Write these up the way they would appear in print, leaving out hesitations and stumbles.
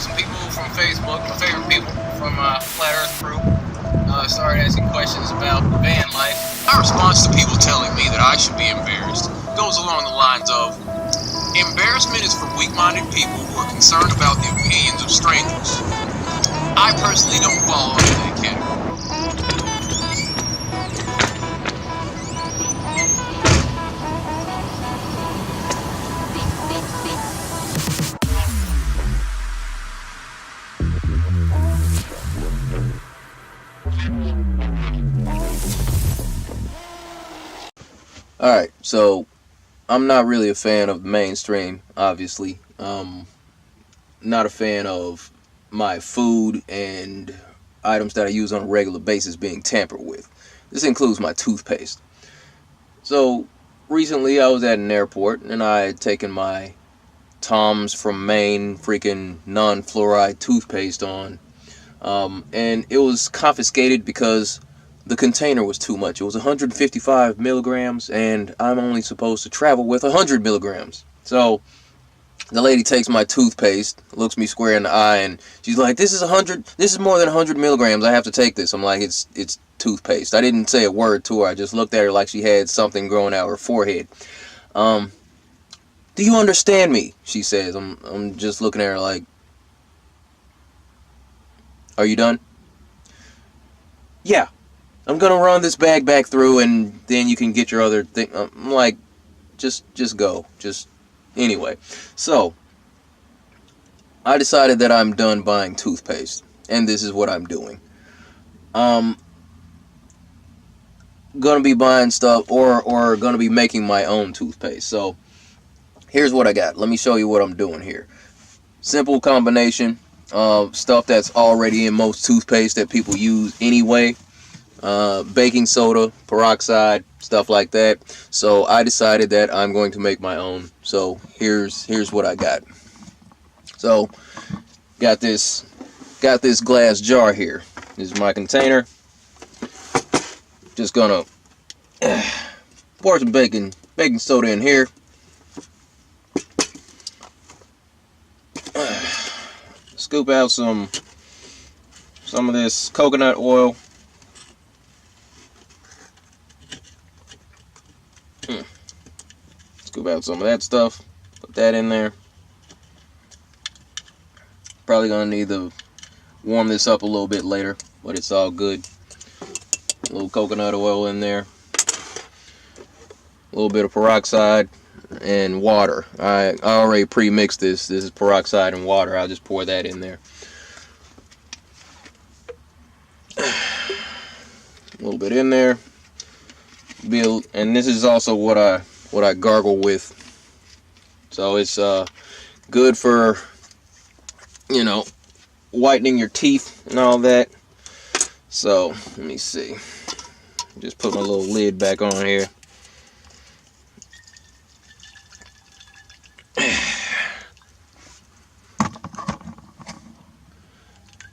some people from Facebook, my favorite people from Flat Earth Crew, started asking questions about van life. My response to people telling me that I should be embarrassed goes along the lines of, embarrassment is for weak-minded people who are concerned about the opinions of strangers. I personally don't fall into that category. Alright, so I'm not really a fan of the mainstream, obviously. Not a fan of my food and items that I use on a regular basis being tampered with. This includes my toothpaste. So recently I was at an airport and I had taken my Tom's from Maine freaking non-fluoride toothpaste on, and it was confiscated because the container was too much. It was 155 milligrams, and I'm only supposed to travel with 100 milligrams. So the lady takes my toothpaste, looks me square in the eye, and she's like, "This is more than 100 milligrams. I have to take this." I'm like, "It's toothpaste." I didn't say a word to her. I just looked at her like she had something growing out her forehead. "Do you understand me?" she says. I'm just looking at her like, "Are you done?" "Yeah. I'm gonna run this bag back through, and then you can get your other thing." I'm like, just go. Anyway. So, I decided that I'm done buying toothpaste, and this is what I'm doing. Gonna be buying stuff, or gonna be making my own toothpaste. So, here's what I got. Let me show you what I'm doing here. Simple combination of stuff that's already in most toothpaste that people use anyway. Baking soda, peroxide, stuff like that. So I decided that I'm going to make my own. So here's what I got. So got this glass jar here. This is my container. Just gonna pour some baking soda in here. Scoop out some of this coconut oil. Scoop out some of that stuff, put that in there. Probably gonna need to warm this up a little bit later, but it's all good. A little coconut oil in there, a little bit of peroxide and water. I already pre-mixed this. This is peroxide and water. I'll just pour that in there. A little bit in there. And this is also what I gargle with. So it's good for, whitening your teeth and all that. So let me see. Just put my little lid back on here.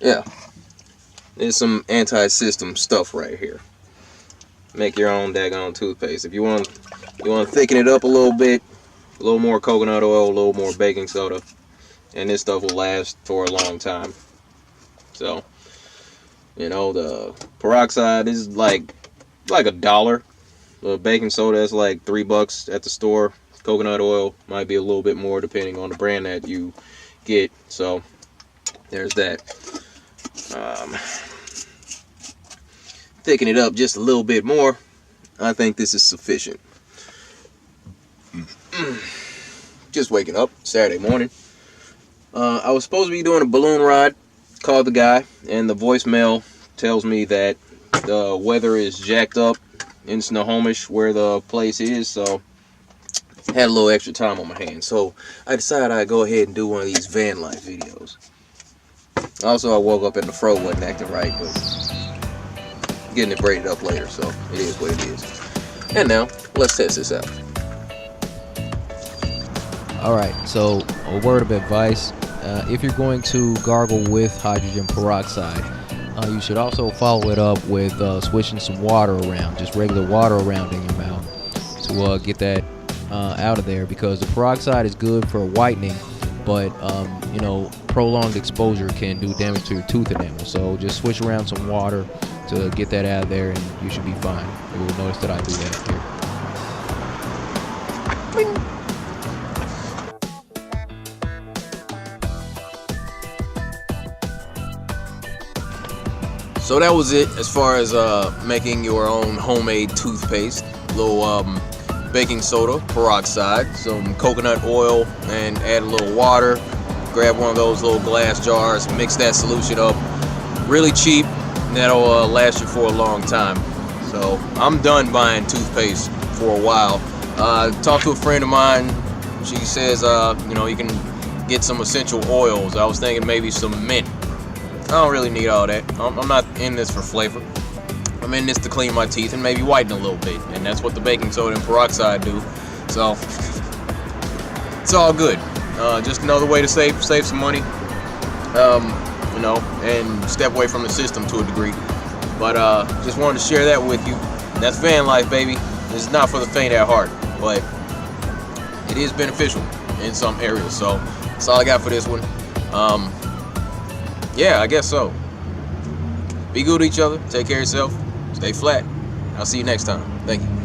Yeah, there's some anti-system stuff right here. Make your own daggone toothpaste. If you want to thicken it up a little bit, a little more coconut oil, a little more baking soda, and this stuff will last for a long time. So, the peroxide is like $1. The baking soda is like $3 at the store. Coconut oil might be a little bit more depending on the brand that you get. So, there's that. Thicken it up just a little bit more. I think this is sufficient. Just waking up Saturday morning. I was supposed to be doing a balloon ride. Called the guy, and the voicemail tells me that the weather is jacked up in Snohomish where the place is, so I had a little extra time on my hands. So I decided I'd go ahead and do one of these van life videos. Also, I woke up and the fro wasn't acting right, but getting it braided up later, so it is what it is. And now, let's test this out. Alright, so a word of advice. If you're going to gargle with hydrogen peroxide, you should also follow it up with switching some water around, just regular water around in your mouth to get that out of there, because the peroxide is good for whitening, but prolonged exposure can do damage to your tooth enamel. So just switch around some water to get that out of there, and you should be fine. You will notice that I do that here. So that was it as far as making your own homemade toothpaste. A little baking soda, peroxide, some coconut oil, and add a little water. Grab one of those little glass jars, mix that solution up. Really cheap, and that'll last you for a long time. So I'm done buying toothpaste for a while. Talked to a friend of mine. She says, you can get some essential oils. I was thinking maybe some mint. I don't really need all that. I'm not in this for flavor. I'm in this to clean my teeth and maybe whiten a little bit, and that's what the baking soda and peroxide do. So it's all good. Just another way to save some money, and step away from the system to a degree. But just wanted to share that with you. That's Vanlife, baby. This is not for the faint at heart, but it is beneficial in some areas. So that's all I got for this one. Yeah, I guess so. Be good to each other. Take care of yourself. Stay flat. I'll see you next time. Thank you.